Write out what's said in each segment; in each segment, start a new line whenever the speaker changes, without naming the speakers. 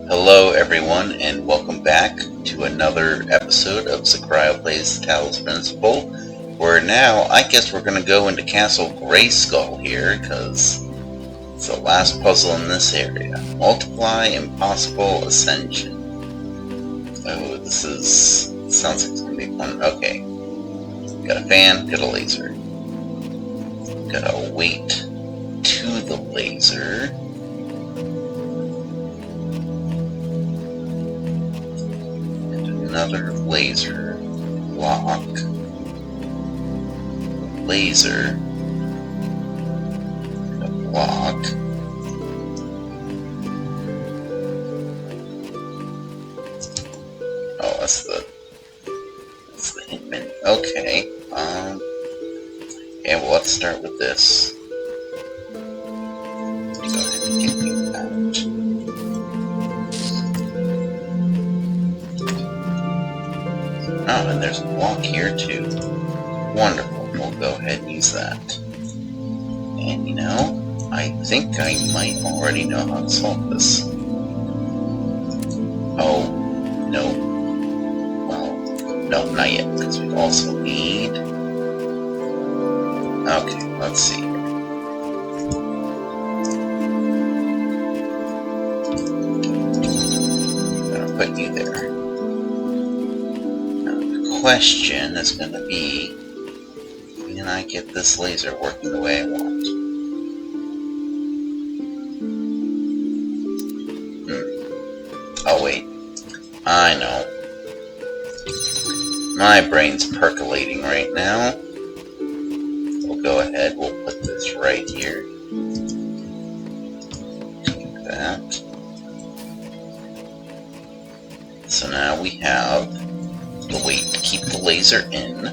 Hello everyone, and welcome back to another episode of Sakurai Plays the Talos Principle, where now I guess we're going to go into Castle Grayskull here, because it's the last puzzle in this area. Multiply Impossible Ascension. Oh, sounds like it's going to be fun. Okay. Got a fan, got a laser. Gotta wait to the laser. Another laser block. Laser. A block. Oh, that's the hint menu. Okay. Yeah, well, let's start with this. Go ahead and get you out. Oh, and there's a block here too. Wonderful. We'll go ahead and use that. And you know, I think I might already know how to solve this. Oh, no. Well, no, not yet, because we also need... Okay, let's see here. I'm gonna put you there. Question is going to be, can I get this laser working the way I want? Oh wait, I know. My brain's percolating right now. We'll go ahead, we'll put this right here. Take that. So now we have the weight to keep the laser in.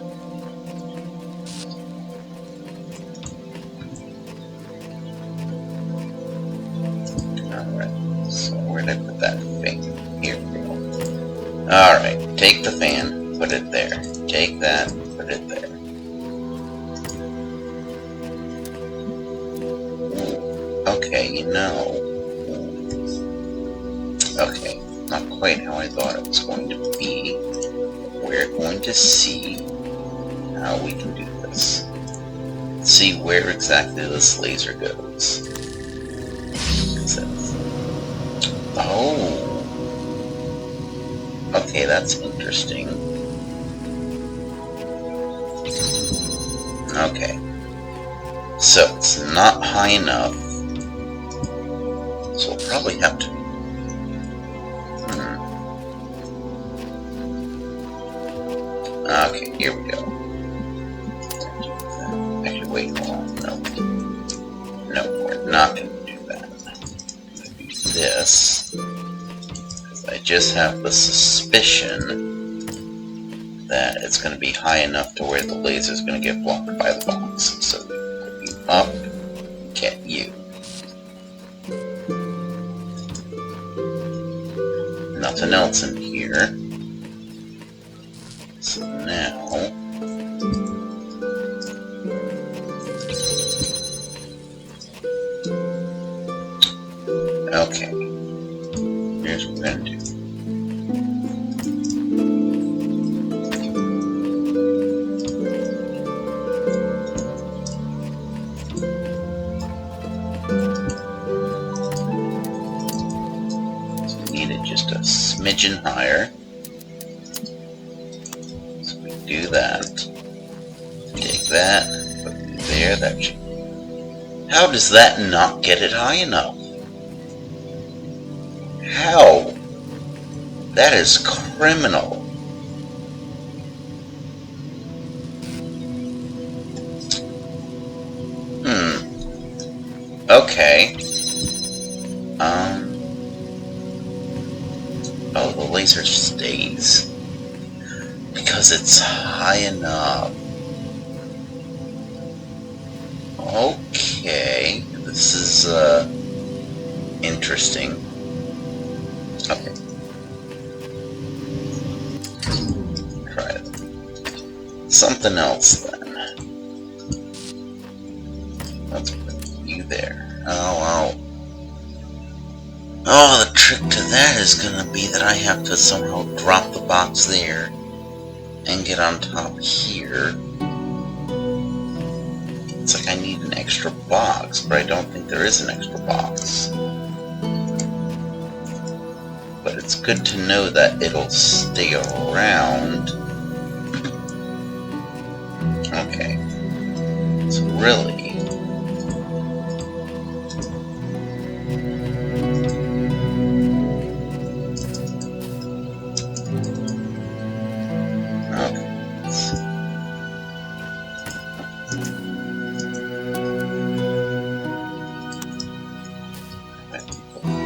Alright, so where did I put that thing? Here we go. Alright, take the fan, put it there. Take that, put it there. Ooh, okay, you know. Okay, not quite how I thought it was going to be. We're going to see how we can do this. See where exactly this laser goes. Oh! Okay, that's interesting. Okay. So, it's not high enough. So we'll probably have to... Okay, here we go. Actually, wait, hold on. No, we're not going to do that. I'm going to do this. Because I just have the suspicion that it's going to be high enough to where the laser is going to get blocked by the box. So we put you up, get you. Nothing else in here. So now, okay, here's what we're going to do. So we need it just a smidgen higher. Do that. Take that. Put it there. That should... How does that not get it high enough? How? That is criminal. Okay. Oh, the laser stays. Because it's high enough. Okay, this is interesting. Okay. Try it. Something else then. Let's put you there. Oh, the trick to that is gonna be that I have to somehow drop the box there and get on top here. It's like I need an extra box, but I don't think there is an extra box. But it's good to know that it'll stay around. Okay. So really...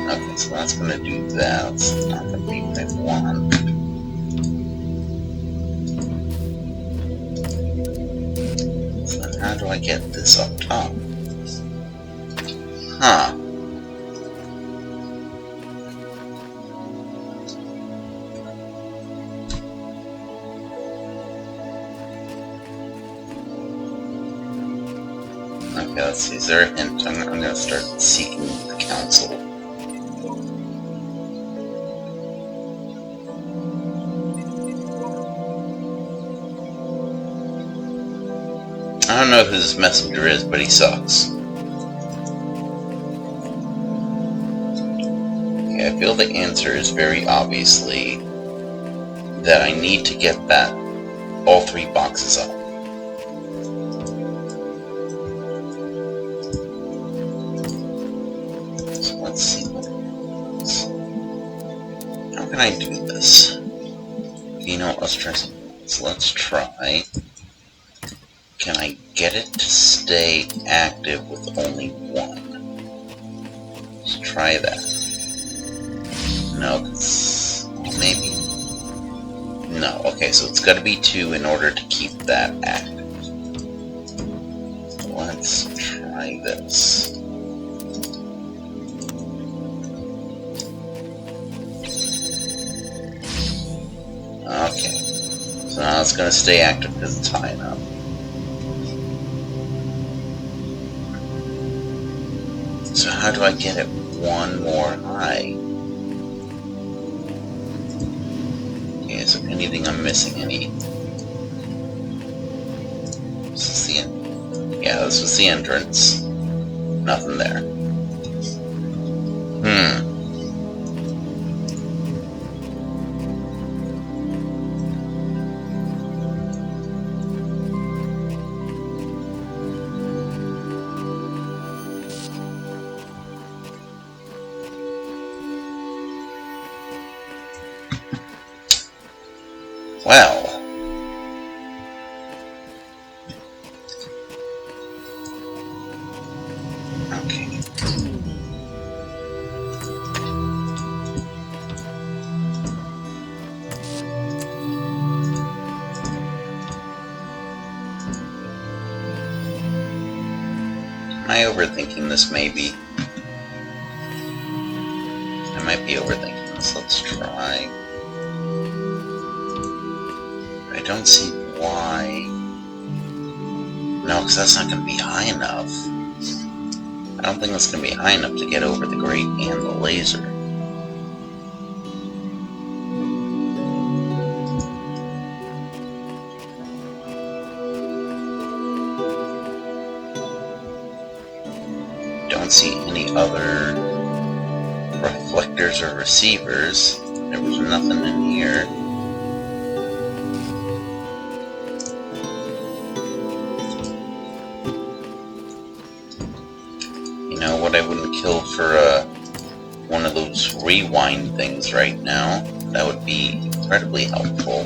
Okay, so that's going to do that. It's not going to be what I want. So then how do I get this up top? Huh. Okay, let's see. Is there a hint? I'm going to start seeking the council. I don't know who this messenger is, but he sucks. Okay, I feel the answer is very obviously that I need to get all 3 boxes up. So let's see what it is. How can I do this? You know what, let's try something else. Let's try... Can I get it to stay active with only 1? Let's try that. No, maybe. No, okay, so it's got to be 2 in order to keep that active. So let's try this. Okay, so now it's going to stay active because it's high enough. So how do I get it 1 more high? Okay, is there anything I'm missing? This is the end. Yeah, this was the entrance. Nothing there. Well, okay. Am I overthinking this, maybe? I might be overthinking this. Let's try. I don't see why. No, because that's not going to be high enough. I don't think that's going to be high enough to get over the grate and the laser. Don't see any other reflectors or receivers. There was nothing in here. You know what, I wouldn't kill for one of those rewind things right now. That would be incredibly helpful.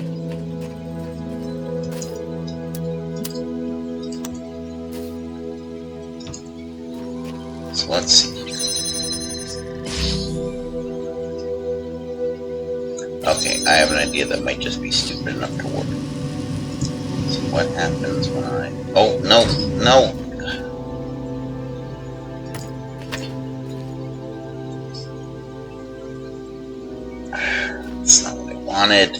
So let's see. Okay, I have an idea that might just be stupid enough to work. So what happens when I... Oh, no, no! That's not what I wanted.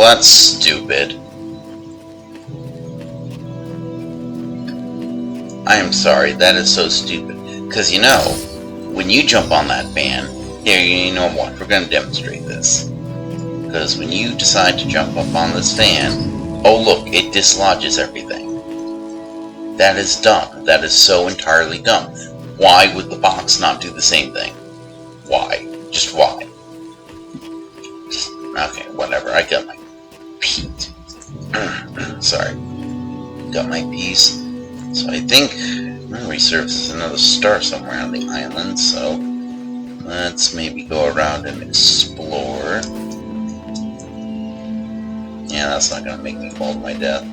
Well, that's stupid. I am sorry, that is so stupid. Because you know, when you jump on that fan, here, you know what, we're going to demonstrate this. Because when you decide to jump up on this fan, oh look, it dislodges everything. That is dumb. That is so entirely dumb. Why would the box not do the same thing? Why? Just why? Okay, whatever, I got my piece. Sorry. Got my piece. So I think memory serves as another star somewhere on the island, so let's maybe go around and explore. Yeah, that's not going to make me fall to my death.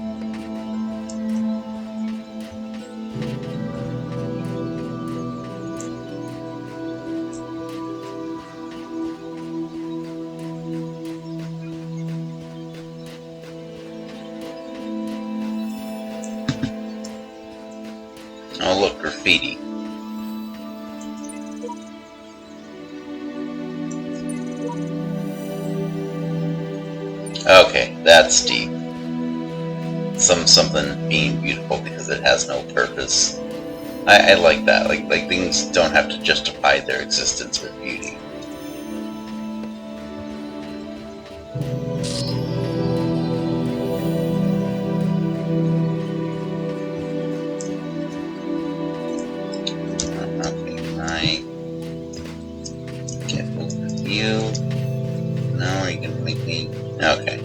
Oh look, graffiti. Okay, that's deep. Something being beautiful because it has no purpose. I like that. Like things don't have to justify their existence with beauty. Okay, careful with you. No, are you gonna make me? Okay.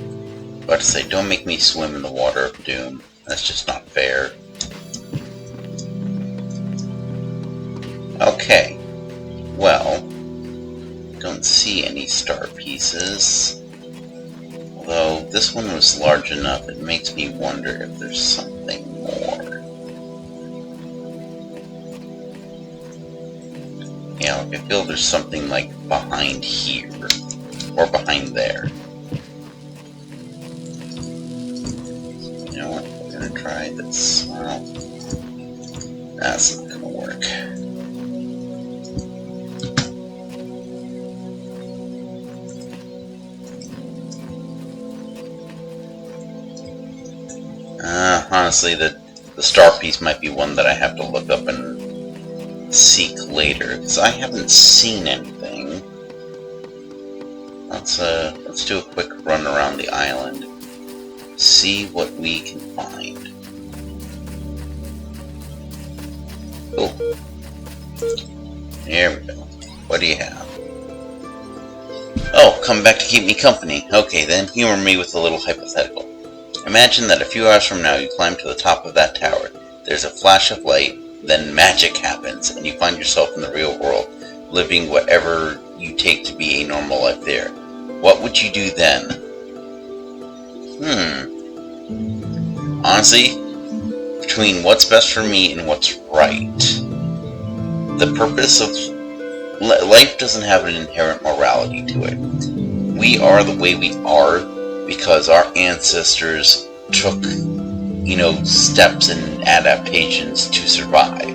About to say, don't make me swim in the water of doom. That's just not fair. Okay. Well, don't see any star pieces. Although this one was large enough, it makes me wonder if there's something more. Yeah, like I feel there's something like behind here. Or behind there. You know what? We're gonna try this. Well, that's not gonna work. Honestly, the star piece might be one that I have to look up and seek later, because I haven't seen anything. Let's do a quick run around the island. See what we can find. Oh. There we go. What do you have? Oh, come back to keep me company. Okay then, humor me with a little hypothetical. Imagine that a few hours from now you climb to the top of that tower. There's a flash of light, then magic happens, and you find yourself in the real world, living whatever you take to be a normal life there. What would you do then? Honestly, between what's best for me and what's right, the purpose of life doesn't have an inherent morality to it. We are the way we are because our ancestors took, steps and adaptations to survive.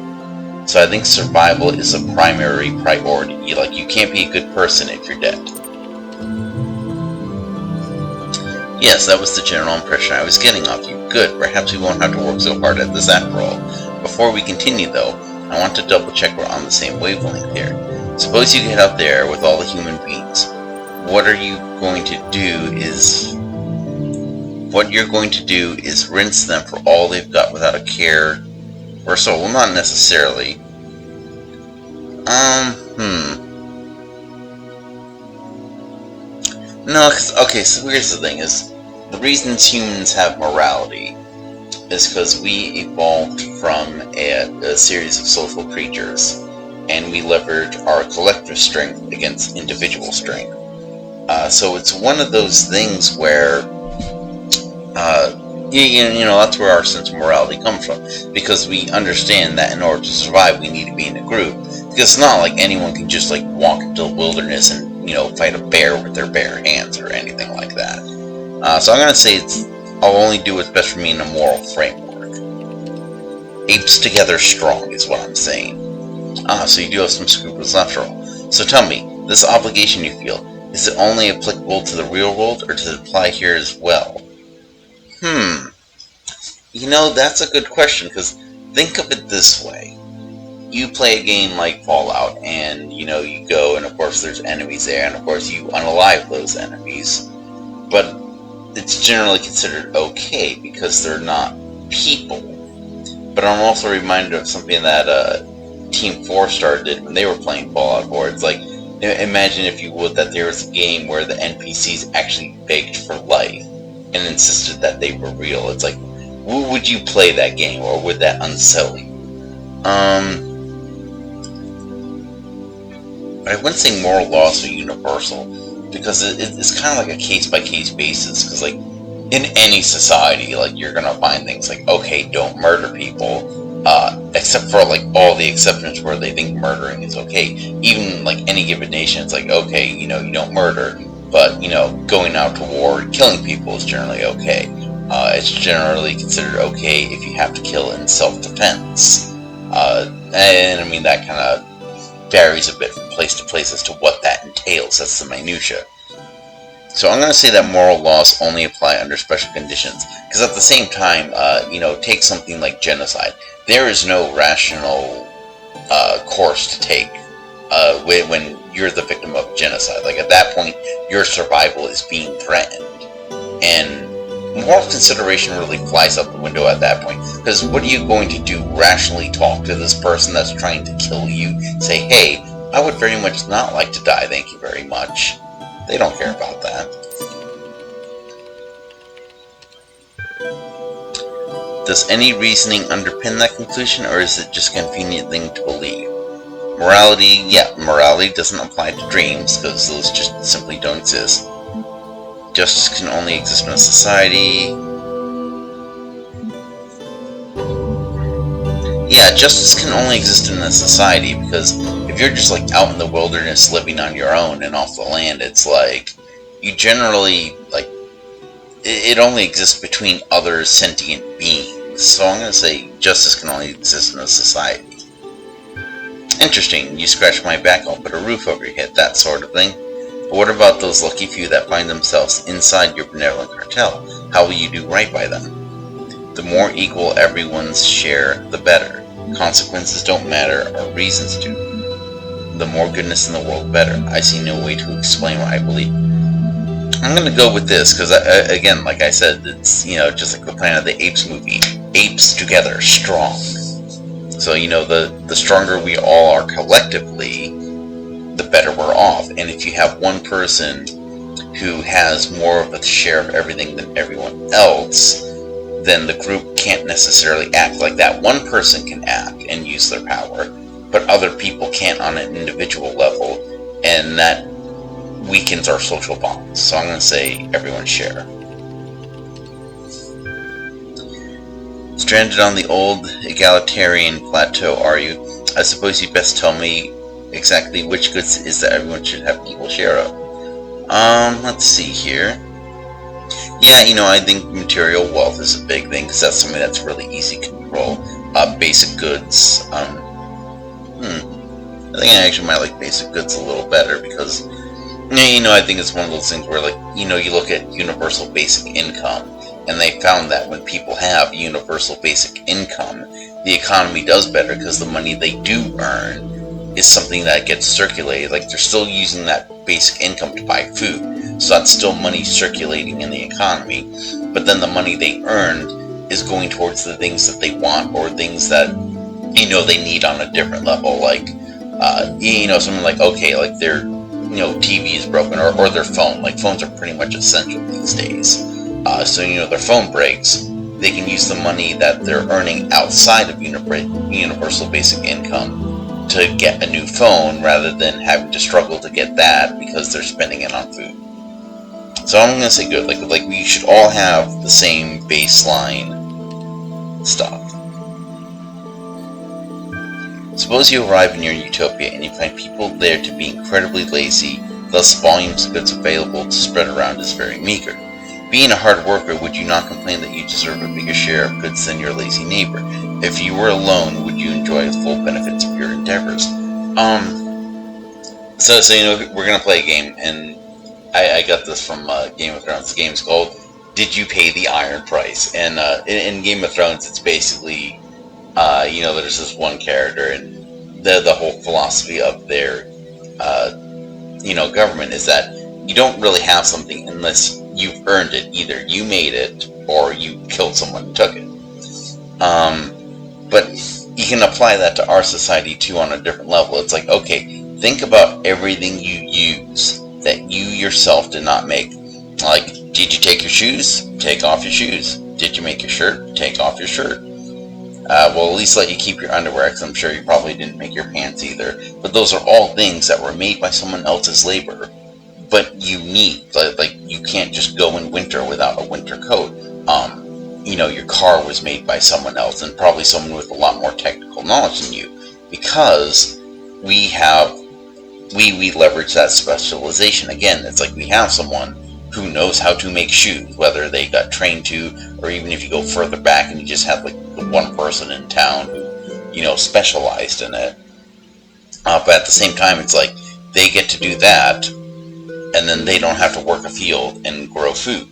So I think survival is a primary priority. You can't be a good person if you're dead. Yes, that was the general impression I was getting of you. Good, perhaps we won't have to work so hard at this after all. Before we continue though, I want to double check we're on the same wavelength here. Suppose you get out there with all the human beings. What you're going to do is rinse them for all they've got without a care or so. Well, not necessarily. No, okay, so here's the thing, is the reasons humans have morality is because we evolved from a series of social creatures, and we leverage our collective strength against individual strength. So it's one of those things where, that's where our sense of morality comes from, because we understand that in order to survive, we need to be in a group. Because it's not like anyone can just walk into the wilderness and fight a bear with their bare hands or anything like that. So I'm gonna say I'll only do what's best for me in a moral framework. Apes together strong is what I'm saying. So you do have some scruples after all. So tell me, this obligation you feel, Is it only applicable to the real world, or does it apply here as well? That's a good question, because think of it this way. You play a game like Fallout, and, you go, and of course there's enemies there, and of course you unalive those enemies. But it's generally considered okay, because they're not people. But I'm also reminded of something that Team 4-Star did when they were playing Fallout 4. It's like, imagine if you would that there was a game where the NPCs actually begged for life and insisted that they were real. It's like, would you play that game, or would that unsettle you? I wouldn't say moral laws are universal, because it's kind of like a case-by-case basis, because like in any society, like you're gonna find things like, okay, don't murder people, except for like all the exceptions where they think murdering is okay. Even like any given nation, it's like, okay, you don't murder, but going out to war and killing people is generally okay. It's generally considered okay if you have to kill in self-defense, and I mean that kind of varies a bit from place to place as to what that entails. That's the minutia. So I'm going to say that moral laws only apply under special conditions, because at the same time, take something like genocide. There is no rational course to take when you're the victim of genocide. Like at that point, your survival is being threatened, and moral consideration really flies out the window at that point. Because what are you going to do? Rationally talk to this person that's trying to kill you? Say, hey, I would very much not like to die, thank you very much. They don't care about that. Does any reasoning underpin that conclusion, or is it just a convenient thing to believe? Morality doesn't apply to dreams, because those just simply don't exist. Justice can only exist in a society. Yeah, justice can only exist in a society, because if you're just like out in the wilderness living on your own and off the land, it's like you generally like it only exists between other sentient beings. So I'm going to say justice can only exist in a society. Interesting, you scratch my back, I'll put a roof over your head, that sort of thing. But what about those lucky few that find themselves inside your benevolent cartel? How will you do right by them? The more equal everyone's share, the better. Consequences don't matter, or reasons do. The more goodness in the world, the better. I see no way to explain what I believe. I'm going to go with this, because, again, like I said, it's, just like the Planet of the Apes movie. Apes together, strong. So, the stronger we all are collectively, the better we're off. And if you have one person who has more of a share of everything than everyone else, then the group can't necessarily act. Like that one person can act and use their power, but other people can't on an individual level, and that weakens our social bonds. So I'm going to say everyone share. Stranded on the old egalitarian plateau, are you? I suppose you best tell me exactly which goods is that everyone should have equal share of. Let's see here. Yeah, I think material wealth is a big thing, because that's something that's really easy to control. Basic goods. I think I actually might like basic goods a little better, because, I think it's one of those things where, like, you look at universal basic income, and they found that when people have universal basic income, the economy does better, because the money they do earn is something that gets circulated. Like, they're still using that basic income to buy food, so that's still money circulating in the economy, but then the money they earned is going towards the things that they want, or things that they need on a different level. Like something like, okay, like their TV is broken, or their phone. Like, phones are pretty much essential these days, so their phone breaks, they can use the money that they're earning outside of universal basic income to get a new phone, rather than having to struggle to get that because they're spending it on food. So I'm going to say good. Like we should all have the same baseline stuff. Suppose you arrive in your utopia and you find people there to be incredibly lazy, thus volumes of goods available to spread around is very meager. Being a hard worker, would you not complain that you deserve a bigger share of goods than your lazy neighbor? If you were alone, would you enjoy the full benefits of your endeavors? So we're going to play a game, and I got this from Game of Thrones. The game's called "Did You Pay the Iron Price?" And in Game of Thrones, it's basically there's this one character, and the whole philosophy of their government is that you don't really have something unless you've earned it. Either you made it or you killed someone and took it. But you can apply that to our society too on a different level. It's like, okay, think about everything you use that you yourself did not make. Like, did you take your shoes? Take off your shoes. Did you make your shirt? Take off your shirt. Well, at least let you keep your underwear, because I'm sure you probably didn't make your pants either. But those are all things that were made by someone else's labor, but you need. Like you can't just go in winter without a winter coat. Your car was made by someone else, and probably someone with a lot more technical knowledge than you, because we leverage that specialization. Again, it's like we have someone who knows how to make shoes, whether they got trained to, or even if you go further back and you just have like the one person in town who, specialized in it. But at the same time, it's like they get to do that, and then they don't have to work a field and grow food,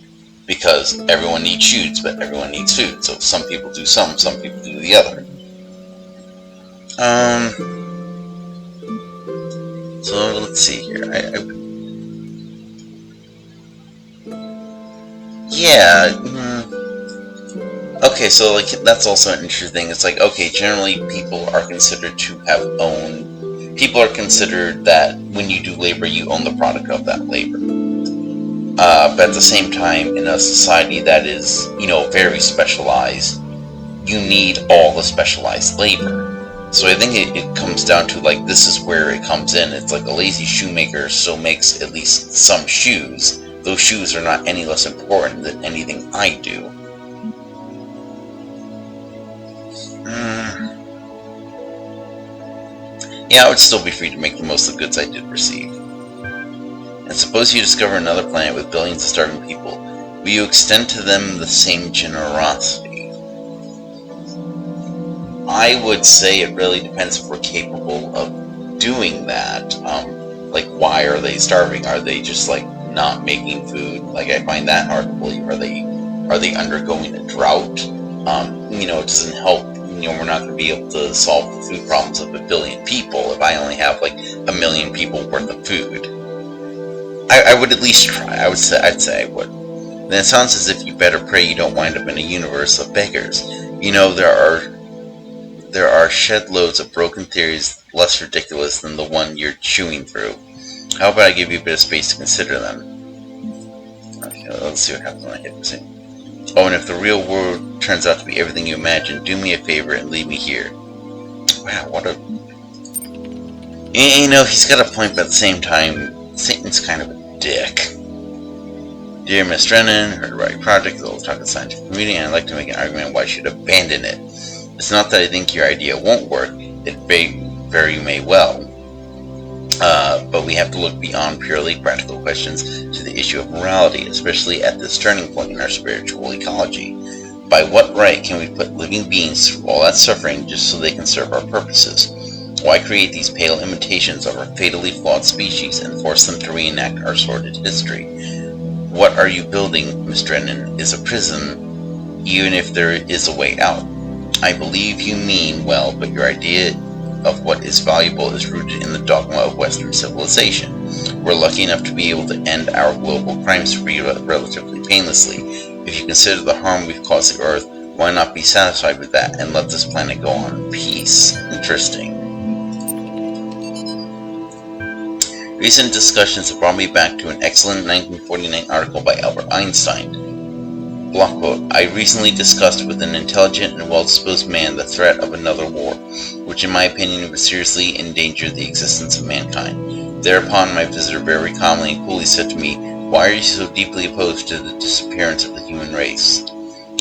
because everyone needs shoes, but everyone needs food. So some people do some people do the other. So let's see here. Okay, so like that's also an interesting thing. It's like, okay, generally people are considered that when you do labor, you own the product of that labor. But at the same time, in a society that is, very specialized, you need all the specialized labor. So I think it comes down to, like, this is where it comes in. It's like a lazy shoemaker still makes at least some shoes. Those shoes are not any less important than anything I do. Yeah, I would still be free to make the most of the goods I did receive. And suppose you discover another planet with billions of starving people. Will you extend to them the same generosity? I would say it really depends if we're capable of doing that. Like, why are they starving? Are they just, like, not making food? Like, I find that hard to believe. Are they undergoing a drought? It doesn't help. We're not going to be able to solve the food problems of a billion people if I only have, like, 1 million people worth of food. I would at least try. I'd say I would. Then it sounds as if you better pray you don't wind up in a universe of beggars. There are shed loads of broken theories less ridiculous than the one you're chewing through. How about I give you a bit of space to consider them? Okay, let's see what happens when I hit this. Oh, and if the real world turns out to be everything you imagine, do me a favor and leave me here. Wow, what a... he's got a point, but at the same time, Satan's kind of a dick. Dear Miss Drennan, heard about your project, the old talk of scientific community, and I'd like to make an argument why you should abandon it. It's not that I think your idea won't work, it very may well. But we have to look beyond purely practical questions to the issue of morality, especially at this turning point in our spiritual ecology. By what right can we put living beings through all that suffering just so they can serve our purposes? Why create these pale imitations of our fatally flawed species and force them to reenact our sordid history? What are you building, Miss Drennan, is a prison, even if there is a way out. I believe you mean well, but your idea of what is valuable is rooted in the dogma of Western civilization. We're lucky enough to be able to end our global crime spree relatively painlessly. If you consider the harm we've caused the Earth, why not be satisfied with that and let this planet go on in peace? Interesting. Recent discussions have brought me back to an excellent 1949 article by Albert Einstein. Block quote, I recently discussed with an intelligent and well-disposed man the threat of another war, which in my opinion would seriously endanger the existence of mankind. Thereupon my visitor very calmly and coolly said to me, why are you so deeply opposed to the disappearance of the human race?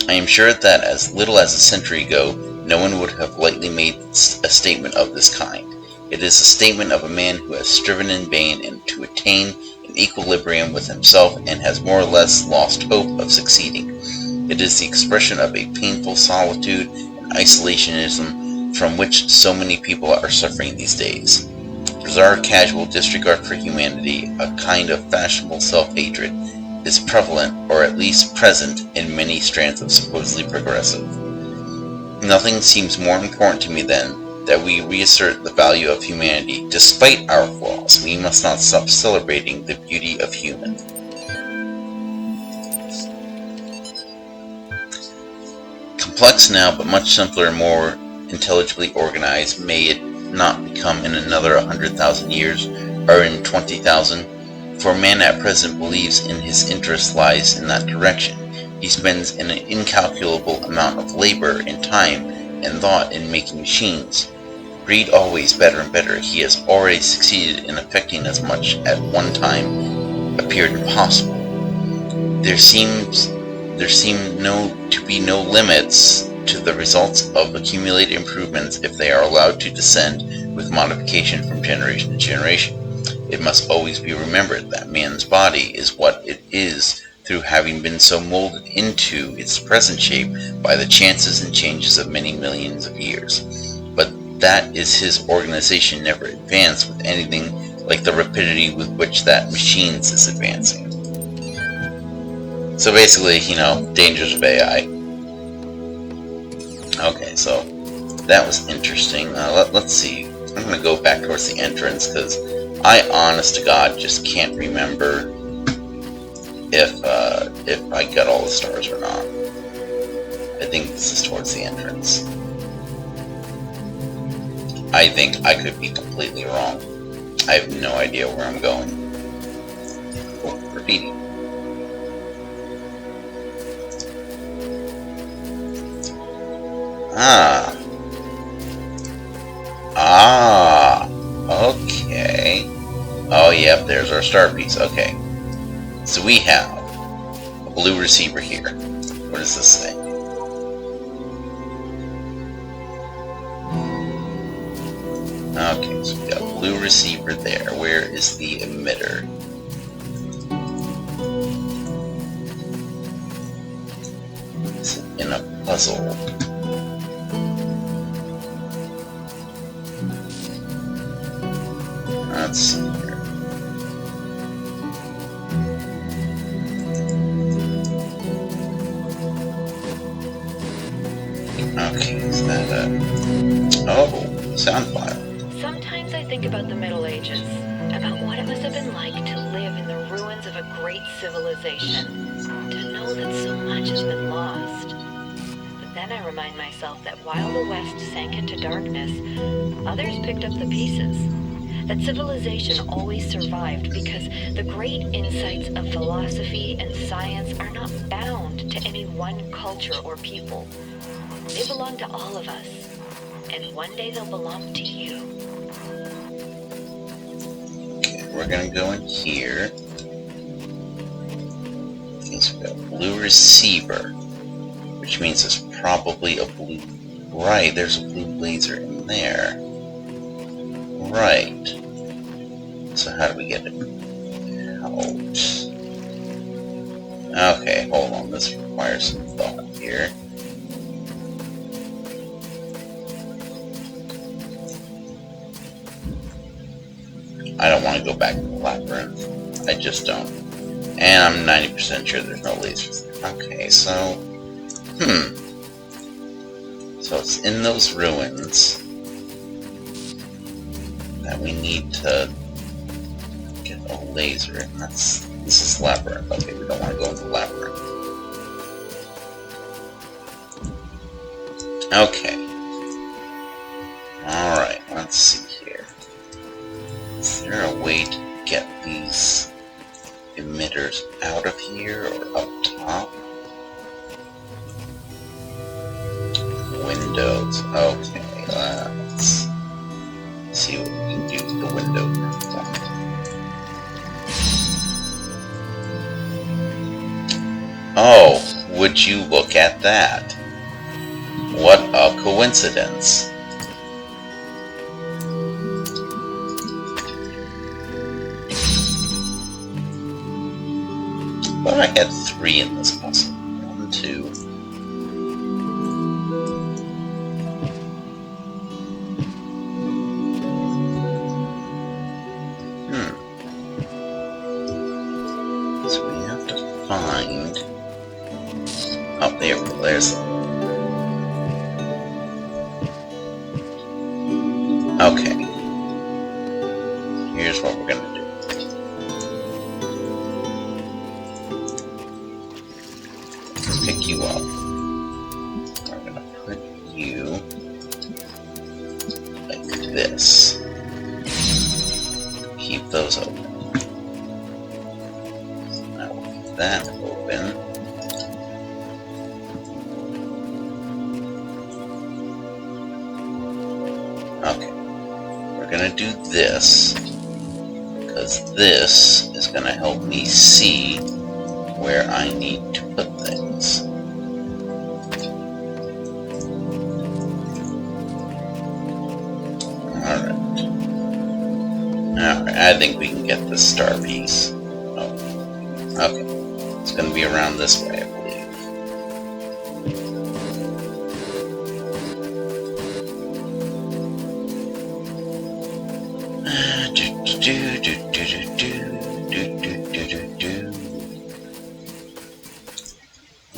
I am sure that as little as a century ago, no one would have lightly made a statement of this kind. It is a statement of a man who has striven in vain and to attain an equilibrium with himself and has more or less lost hope of succeeding. It is the expression of a painful solitude and isolationism from which so many people are suffering these days. bizarre casual disregard for humanity, a kind of fashionable self-hatred, is prevalent, or at least present, in many strands of supposedly progressive. Nothing seems more important to me than that we reassert the value of humanity. Despite our flaws, we must not stop celebrating the beauty of human. Complex now, but much simpler and more intelligibly organized, may it not become in another 100,000 years, or in 20,000, for man at present believes in his interest lies in that direction. He spends an incalculable amount of labor and time and thought in making machines. Breed always better and better. He has already succeeded in effecting as much at one time appeared impossible. There seem to be no limits to the results of accumulated improvements if they are allowed to descend with modification from generation to generation. It must always be remembered that man's body is what it is through having been so molded into its present shape by the chances and changes of many millions of years. But that is his organization never advanced with anything like the rapidity with which that machine's is advancing. So basically, dangers of AI. Okay, so that was interesting. Let's see. I'm going to go back towards the entrance because I, honest to God, just can't remember if I got all the stars or not. I think this is towards the entrance. I think I could be completely wrong. I have no idea where I'm going. Oh, graffiti. Okay. Oh, yep, there's our star piece. Okay. So we have a blue receiver here. What does this say? Okay, so we got a blue receiver there. Where is the emitter? Is it in a puzzle? Let's see here. Okay, is that a... Oh, sound file.
Sometimes I think about the Middle Ages, about what it must have been like to live in the ruins of a great civilization, to know that so much has been lost. But then I remind myself that while the West sank into darkness, others picked up the pieces. That civilization always survived because the great insights of philosophy and science are not bound to any one culture or people. They belong to all of us, and one day they'll belong to you.
Okay, we're gonna go in here. Okay, so we got a blue receiver, which means there's probably a blue... Right, there's a blue laser in there. Right. So how do we get it out? Okay, hold on. This requires some thought here. I don't want to go back to the labyrinth. I just don't. And I'm 90% sure there's no lasers there. Okay, so... So it's in those ruins that we need to get a laser, and this is labyrinth. Okay, we don't want to go into the labyrinth. Okay. Alright, let's see here. Is there a way to get these emitters out of here or up top? Windows. Okay, let's see what we can do with the window. Oh, would you look at that? What a coincidence. But I had 3 in this puzzle. 1, 2. you like this. Keep those open. Now we'll keep that open. Okay, we're gonna do this, because this is gonna help me see where I need to put things. Alright, I think we can get this star piece. Oh, okay, it's gonna be around this way, I believe.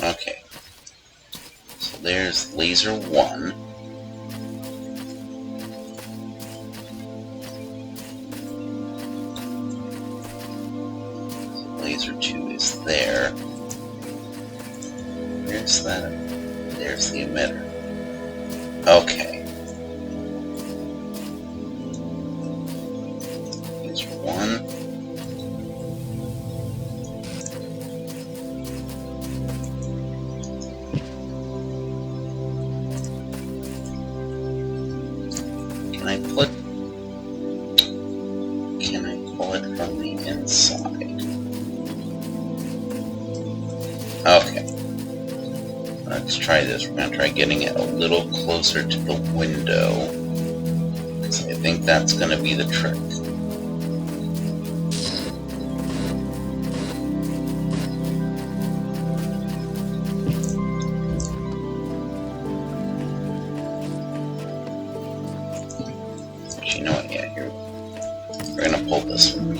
Okay, so there's laser 1. So laser 2 is there. Where's that? There's the emitter. Okay. Laser 1. Can I pull it from the inside? Okay. Let's try this. We're going to try getting it a little closer to the window, because I think that's going to be the trick. You know what, yeah, here, we're gonna pull this one.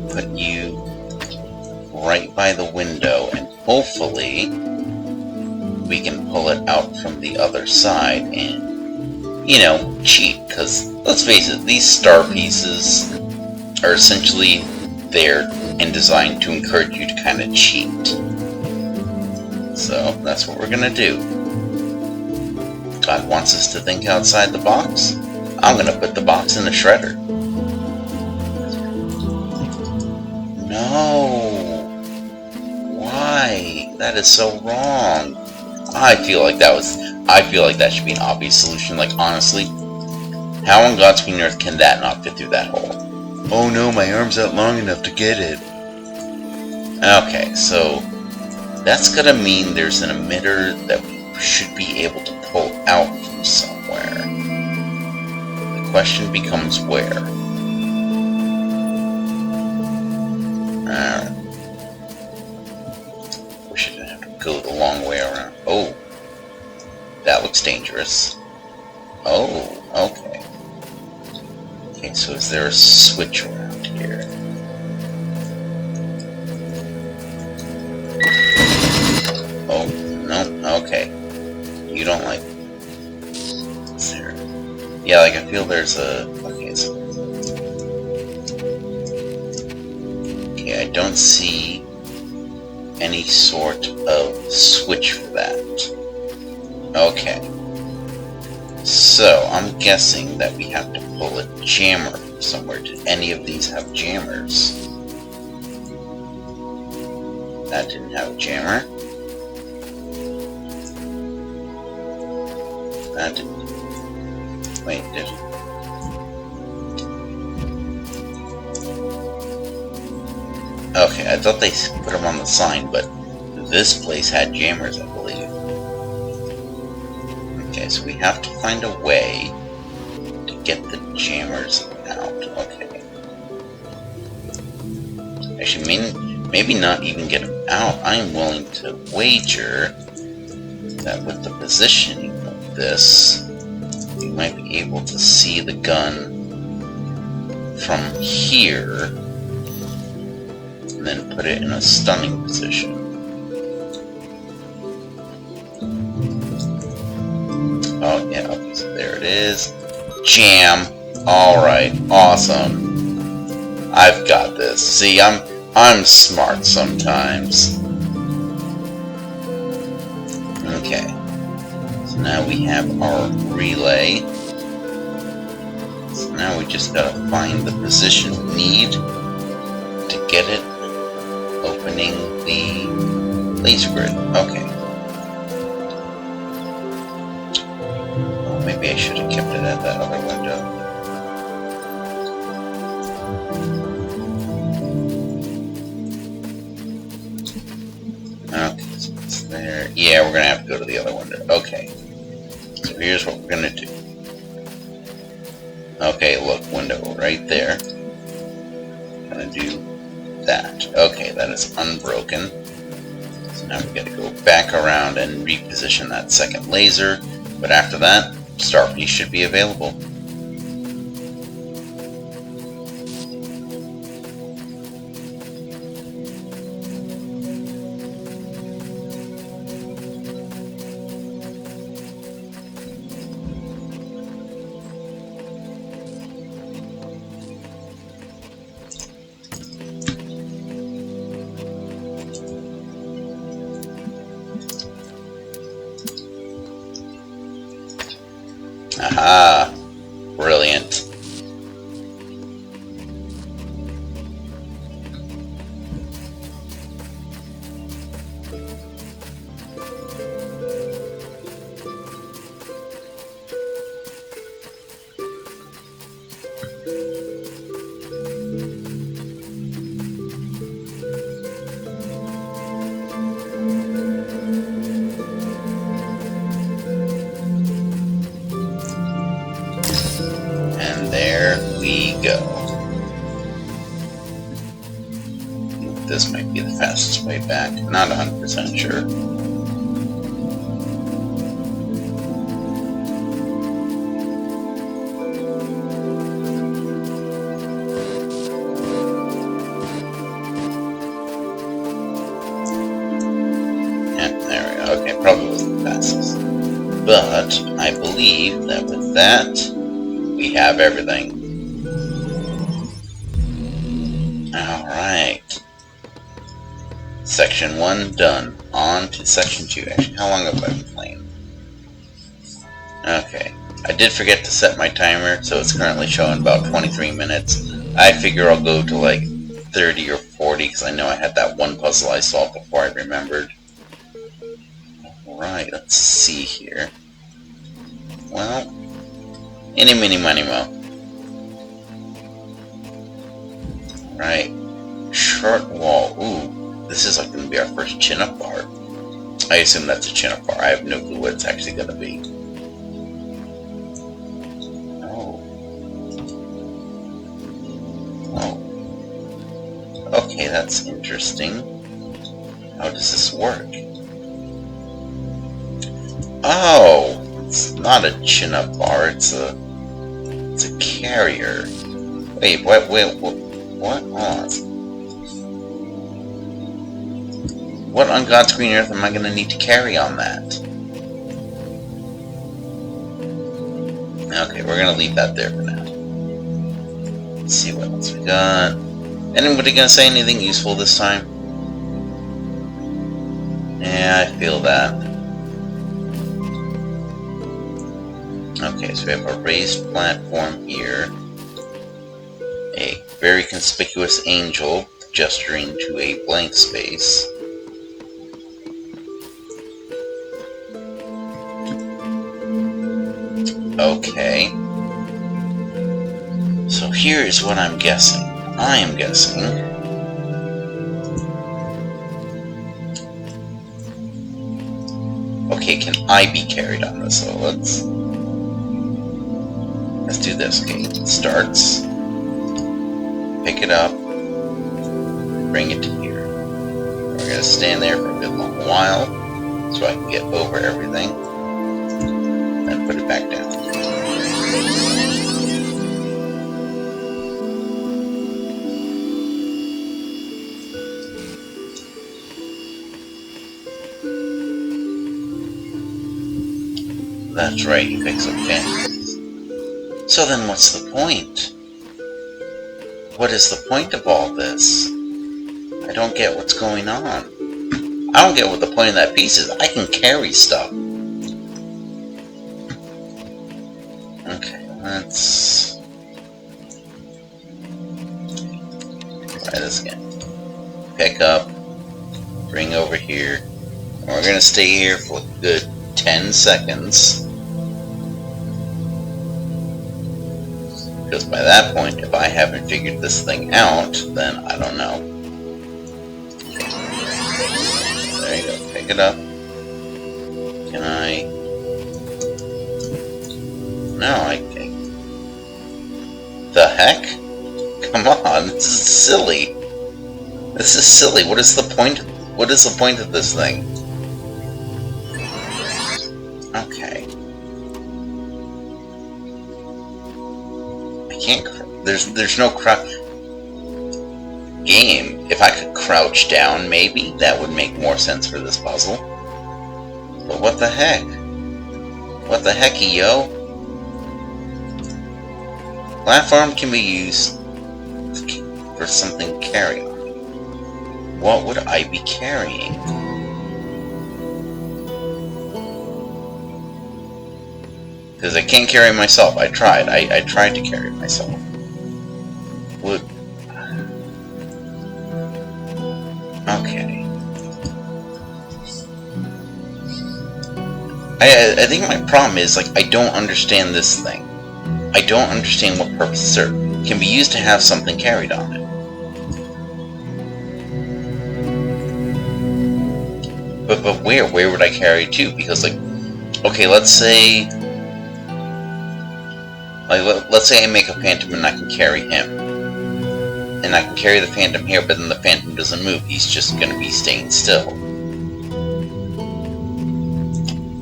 Put you right by the window, and hopefully we can pull it out from the other side and, you know, cheat, because let's face it, these star pieces are essentially there and designed to encourage you to kind of cheat. So that's what we're gonna do. God wants us to think outside the box. I'm gonna put the box in the shredder. No! Why? That is so wrong. I feel like that should be an obvious solution. Like, honestly, how on God's green earth can that not fit through that hole? Oh no, my arm's not long enough to get it. Okay, so that's gonna mean there's an emitter that we should be able to pull out from somewhere. The question becomes where. Alright. Wish I didn't have to go the long way around. Oh. That looks dangerous. Oh, okay. Okay, so is there a switch around here? Oh, no, okay. You don't like... Is there... Yeah, like, I feel there's a... Okay, so... Okay, I don't see any sort of switch for that. Okay. So, I'm guessing that we have to pull a jammer from somewhere. Did any of these have jammers? That didn't have a jammer. That didn't. Wait, did it? Okay, I thought they put them on the sign, but this place had jammers, I believe. Okay, so we have to find a way to get the jammers out. Okay. Actually, maybe not even get them out. I'm willing to wager that with the positioning of this, we might be able to see the gun from here, and then put it in a stunning position. Oh yeah, okay, so there it is. Jam! Alright, awesome. I've got this. See, I'm smart sometimes. Okay. So now we have our relay. So now we just gotta find the position we need to get it opening the laser grid. Okay. Well, maybe I should have kept it at that other window. Okay, so it's there. Yeah, we're gonna have to go to the other window. Okay. So here's what we're gonna do. Okay, look, window right there. Gonna do that. Okay, that is unbroken. So now we gotta go back around and reposition that second laser. But after that, Starpiece should be available. Aha! Brilliant. And there we go. This might be the fastest way back. Not 100% sure. Yeah, there we go. Okay, probably wasn't the fastest. But I believe that with that, we have everything. Alright. Section 1 done. On to Section 2. Actually, how long have I been playing? Okay. I did forget to set my timer, so it's currently showing about 23 minutes. I figure I'll go to like 30 or 40, because I know I had that one puzzle I solved before I remembered. Alright, let's see here. Well, any, mini, money, mo. Right. Short wall. Ooh. This is like going to be our first chin-up bar. I assume that's a chin-up bar. I have no clue what it's actually going to be. Oh. Oh. Okay, that's interesting. How does this work? Oh! It's not a chin-up bar. It's a carrier. Wait, what? Hold on. What on God's green earth am I going to need to carry on that? Okay, we're going to leave that there for now. Let's see what else we got. Anybody going to say anything useful this time? Yeah, I feel that. Okay, so we have a raised platform here. A very conspicuous angel gesturing to a blank space. Okay. So here is what I'm guessing. I am guessing okay, can I be carried on this? So let's do this. Okay, it starts. Pick it up. Bring it to here. We're gonna stand there for a good long while so I can get over everything. Then put it back down. That's right, you fix up fences. So then what's the point? What is the point of all this? I don't get what's going on. I don't get what the point of that piece is. I can carry stuff. Let's try this again. Pick up, bring over here, and we're going to stay here for a good 10 seconds. Because by that point, if I haven't figured this thing out, then I don't know. There you go, pick it up. Can I? No, I can't. The heck? Come on, this is silly. This is silly. What is the point? What is the point of this thing? Okay. I can't. There's no game. If I could crouch down, maybe that would make more sense for this puzzle. But what the heck? What the hecky, yo? Platform can be used for something to carry on. What would I be carrying? Because I can't carry myself. I tried. I tried to carry myself. Would... Okay. I think my problem is, like, I don't understand this thing. I don't understand what purpose it can be used to have something carried on it. But where? Where would I carry to? Because, like, okay, let's say I make a phantom and I can carry him. And I can carry the phantom here, but then the phantom doesn't move. He's just going to be staying still.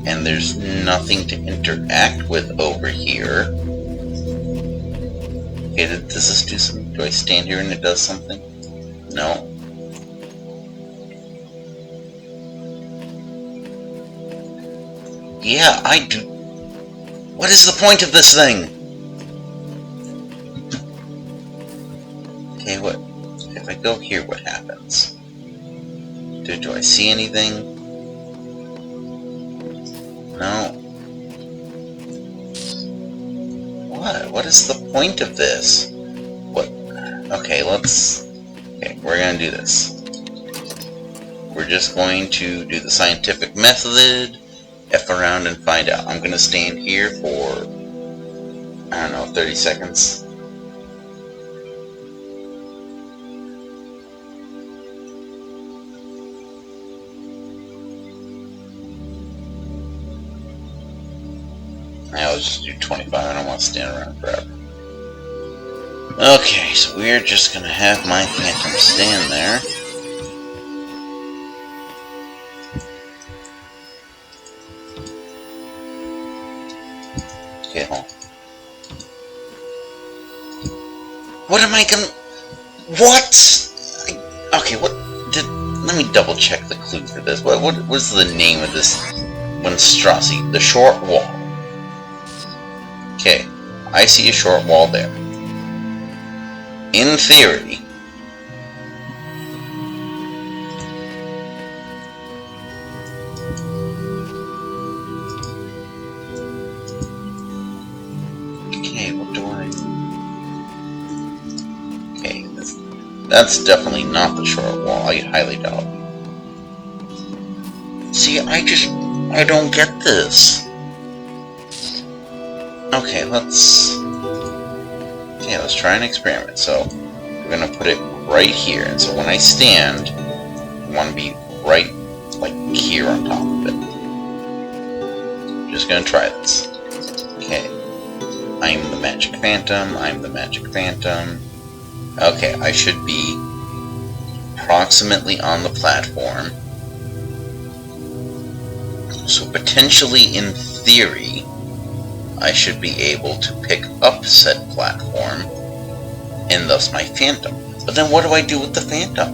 And there's nothing to interact with over here. Okay, does this do something? Do I stand here and it does something? No. Yeah, I do. What is the point of this thing? Okay, what? If I go here, what happens? Do I see anything? No. What? What is the point of this? What? Okay, okay, we're gonna do this. We're just going to do the scientific method, F around and find out. I'm gonna stand here for, I don't know, 30 seconds. I'll just do 25. I don't want to stand around forever. Okay, so we're just gonna have my phantom stand there. Okay, hold on. What am I gonna... What? Okay, what... Let me double check the clue for this. What was the name of this monstrosity? The short wall. Okay, I see a short wall there. In theory, okay, what do I... Okay, that's definitely not the short wall. I highly doubt it. See, I don't get this. Okay, let's try an experiment. So, we're gonna put it right here, and so when I stand, I want to be right, like, here on top of it. I'm just gonna try this. Okay. I'm the magic phantom, I'm the magic phantom. Okay, I should be approximately on the platform. So potentially, in theory, I should be able to pick up said platform, and thus my phantom. But then what do I do with the phantom?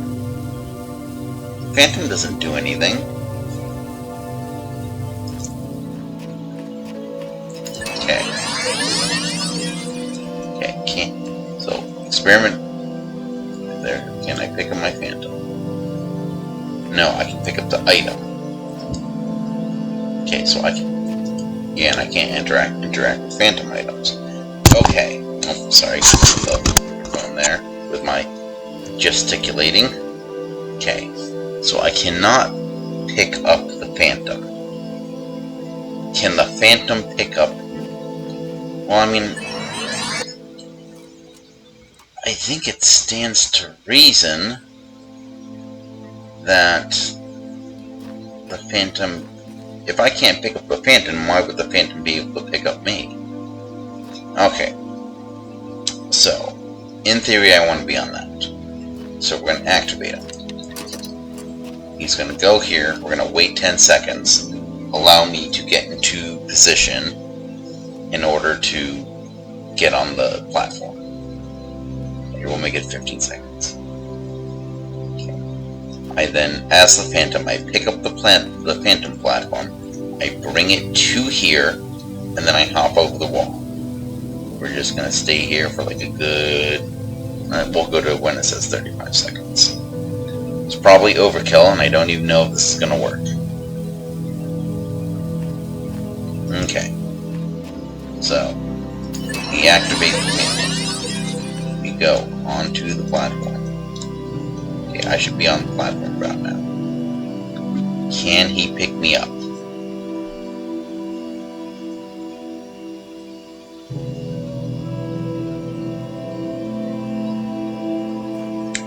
Phantom doesn't do anything. Okay. Okay, can't. So, experiment. There. Can I pick up my phantom? No, I can pick up the item. Okay, so I can... Yeah, and I can't interact with phantom items. Okay. Oh, sorry. Going there with my gesticulating. Okay. So I cannot pick up the Phantom. Can the Phantom pick up? Well, I mean, I think it stands to reason that the Phantom, if I can't pick up the Phantom, why would the Phantom be able to pick up me? Okay. So, in theory, I want to be on that. So we're going to activate him. He's going to go here. We're going to wait 10 seconds. Allow me to get into position in order to get on the platform. Here, we'll make it 15 seconds. Okay. I then, as the Phantom, I pick up the Phantom platform. I bring it to here, and then I hop over the wall. We're just going to stay here for like a good... we'll go to when it says 35 seconds. It's probably overkill, and I don't even know if this is going to work. Okay. So, we activate the Phantom. We go onto the platform. Okay, I should be on the platform right now. Can he pick me up?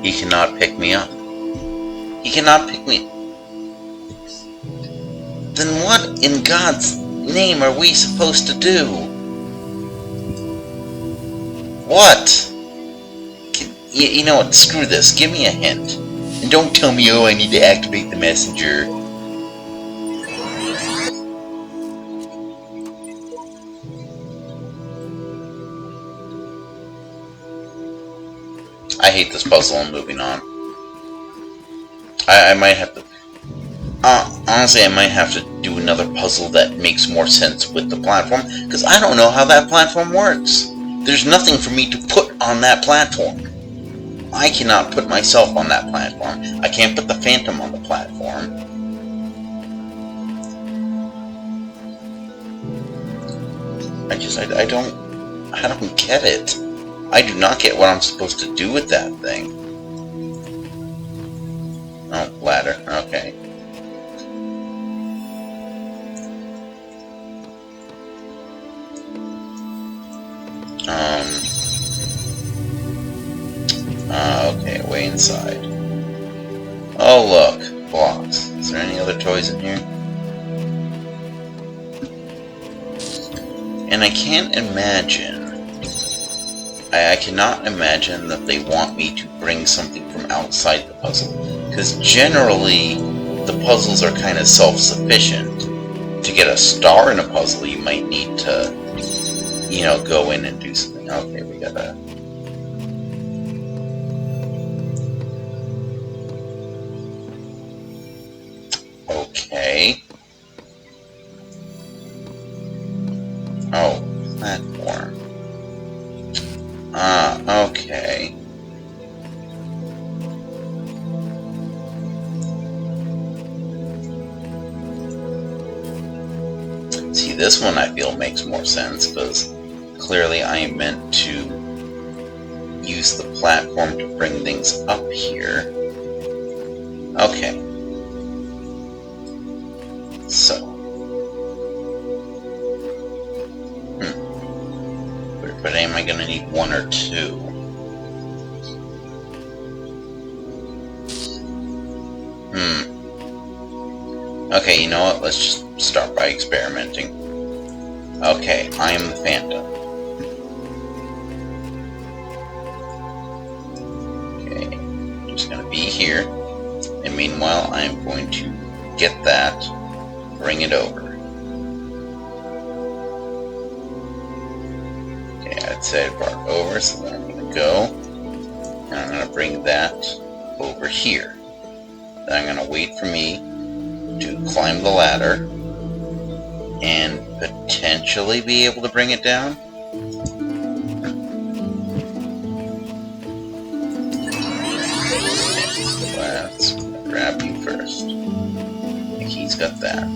He cannot pick me up. He cannot pick me up. Then what in God's name are we supposed to do? What? You know what? Screw this. Give me a hint. And don't tell me, oh, I need to activate the messenger. I hate this puzzle. I'm moving on. I might have to... honestly, I might have to do another puzzle that makes more sense with the platform, because I don't know how that platform works. There's nothing for me to put on that platform. I cannot put myself on that platform. I can't put the Phantom on the platform. I don't get it. I do not get what I'm supposed to do with that thing. Oh, ladder. Okay. Okay, way inside. Oh, look. Blocks. Is there any other toys in here? And I can't imagine... I cannot imagine that they want me to bring something from outside the puzzle. Because generally, the puzzles are kind of self-sufficient. To get a star in a puzzle, you might need to, you know, go in and do something. Okay, we got that. Okay. Oh, platform. Okay. See, this one I feel makes more sense, because clearly I am meant to use the platform to bring things up here. Okay. So. But am I going to need one or two? Okay, you know what? Let's just start by experimenting. Okay, I am the Phantom. Okay, I'm just going to be here. And meanwhile, I'm going to get that, bring it over. Okay, I'd say I brought it over, so then I'm going to go. And I'm going to bring that over here. Then I'm going to wait for me to climb the ladder and potentially be able to bring it down. Let's grab you first. I think he's got that.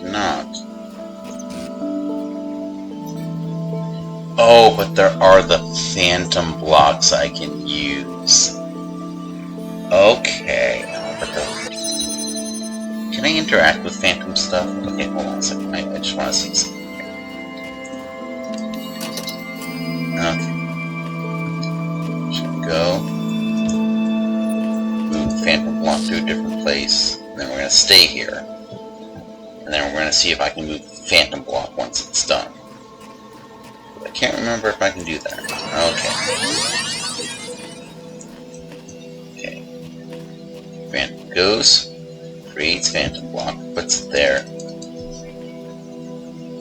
cannot. Oh, but there are the phantom blocks I can use. Okay. Can I interact with phantom stuff? Okay, hold on a second. I just want to see something here. Okay. Should go. Move the phantom block to a different place. And then we're going to stay here. And then we're going to see if I can move the phantom block once it's done. But I can't remember if I can do that. Okay. Okay. Phantom goes. Creates phantom block. Puts it there.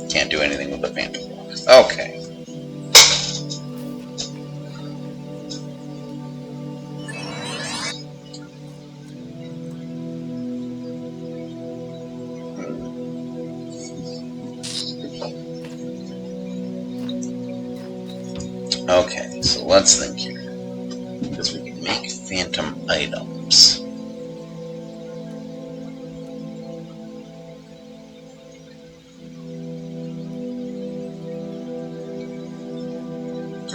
Can't do anything with the phantom block. Okay. Okay, so let's think here. Because we can make phantom items.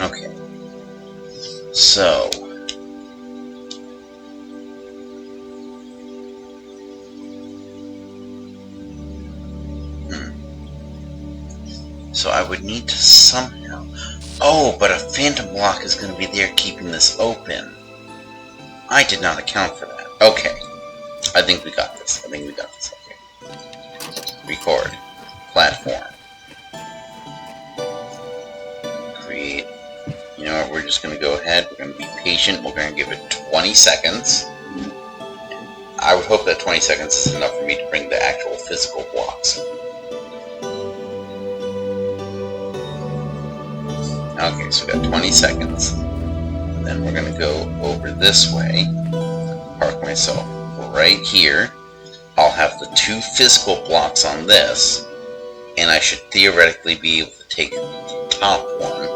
Okay. So. So I would need to somehow... Oh, but a phantom block is going to be there keeping this open. I did not account for that. Okay. I think we got this. Okay. Record. Platform. Create. You know what, we're just going to go ahead. We're going to be patient. We're going to give it 20 seconds. I would hope that 20 seconds is enough for me to bring the actual physical blocks. Okay, so we got 20 seconds. And then we're going to go over this way. Park myself right here. I'll have the 2 physical blocks on this. And I should theoretically be able to take the top one.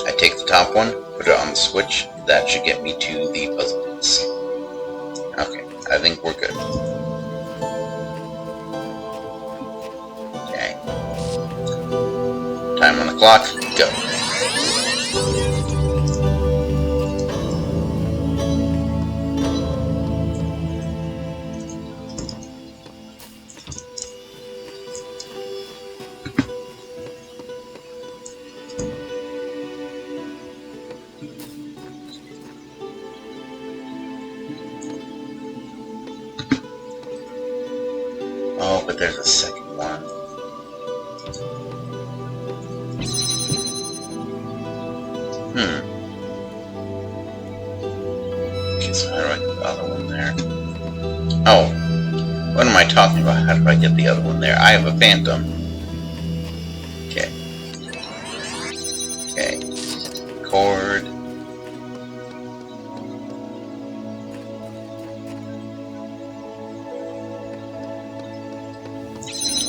I take the top one, put it on the switch. That should get me to the puzzle piece. Okay, I think we're good. Okay. Time on the clock, go. Oh, but there's a second one. Okay, so how do I get the other one there? Oh, what am I talking about? How do I get the other one there? I have a phantom. Okay. Okay. Record.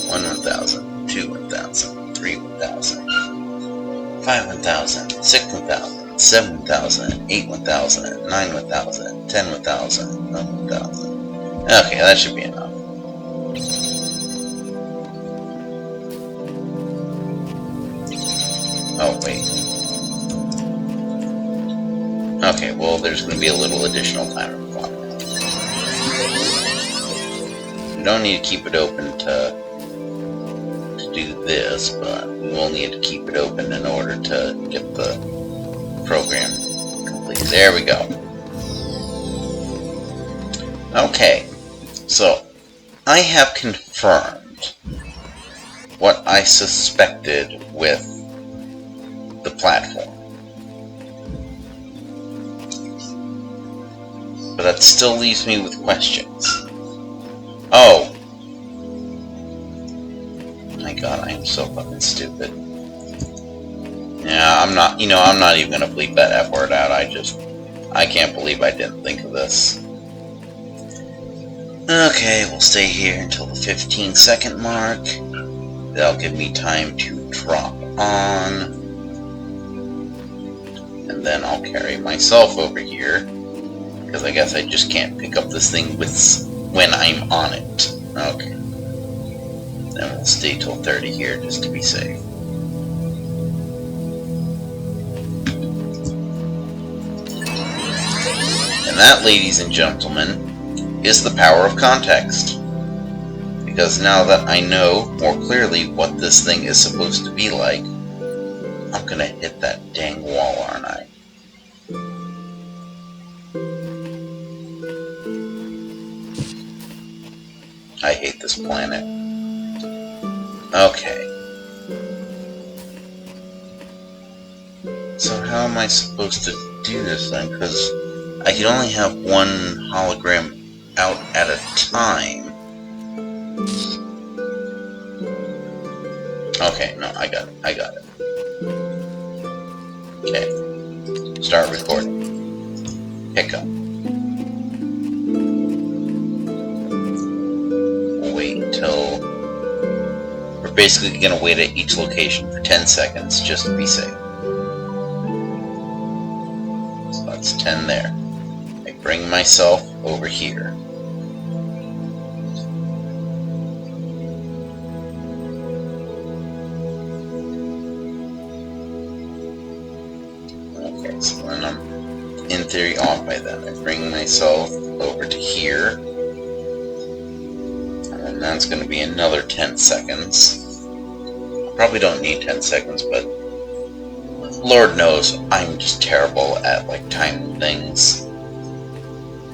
One 1,000, 2 1,000, 3 1,000, 5 1,000, 6 1,000, 7 1,000, 8 1,000, 9 1,000, 10 1,000, 11 1,000. Okay, that should be enough. Oh, wait. Okay, well, there's going to be a little additional timer clock. We don't need to keep it open to do this, but we will need to keep it open in order to get the program complete. There we go. Okay, so I have confirmed what I suspected with the platform. But that still leaves me with questions. Oh. My god, I am so fucking stupid. Yeah, I'm not even gonna bleep that F word out. I can't believe I didn't think of this. Okay, we'll stay here until the 15-second mark. That'll give me time to drop on. And then I'll carry myself over here. Because I guess I just can't pick up this thing when I'm on it. Okay. And we'll stay till 30 here just to be safe. And that, ladies and gentlemen, is the power of context. Because now that I know more clearly what this thing is supposed to be like, I'm gonna hit that dang wall, aren't I? I hate this planet. Okay. So how am I supposed to do this then? Because I can only have one hologram out at a time. Okay, no, I got it. Okay. Start recording. Pick up. We'll wait until... We're basically going to wait at each location for 10 seconds just to be safe. So that's 10 there. I bring myself over here. Okay, so then I'm in theory off by then. I bring myself over to here. And that's going to be another 10 seconds. I probably don't need 10 seconds, but Lord knows I'm just terrible at like timing things.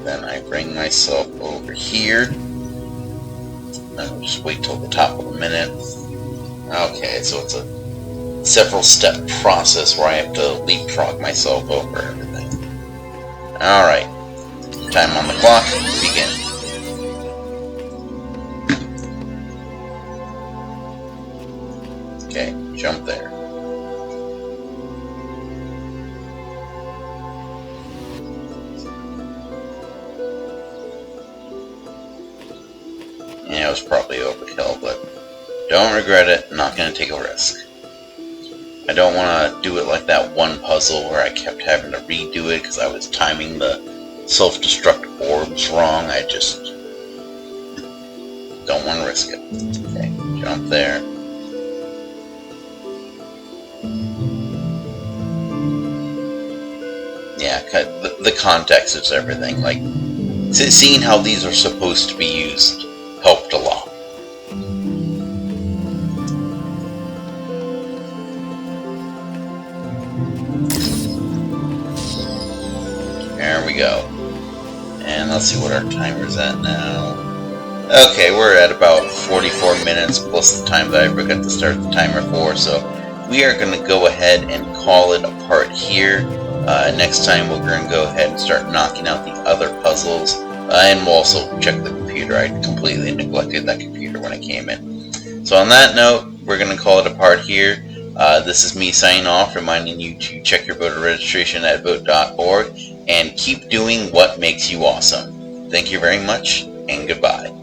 Then I bring myself over here. Then I'll just wait till the top of the minute. Okay, so it's a several step process where I have to leapfrog myself over everything. Alright. Time on the clock. Begin. Okay, jump there. Yeah, it was probably overkill, but don't regret it. Not going to take a risk. I don't want to do it like that one puzzle where I kept having to redo it because I was timing the self-destruct orbs wrong. I just don't want to risk it. Okay, jump there. Yeah, the context is everything. Like, seeing how these are supposed to be used helped a lot. There we go. And let's see what our timer's at now. Okay, we're at about 44 minutes plus the time that I forgot to start the timer for, so we are going to go ahead and call it a part here. Next time we're going to go ahead and start knocking out the other puzzles, and we'll also check the computer. I completely neglected that computer when I came in. So on that note, we're going to call it a part here. This is me signing off, reminding you to check your voter registration at vote.org and keep doing what makes you awesome. Thank you very much, and goodbye.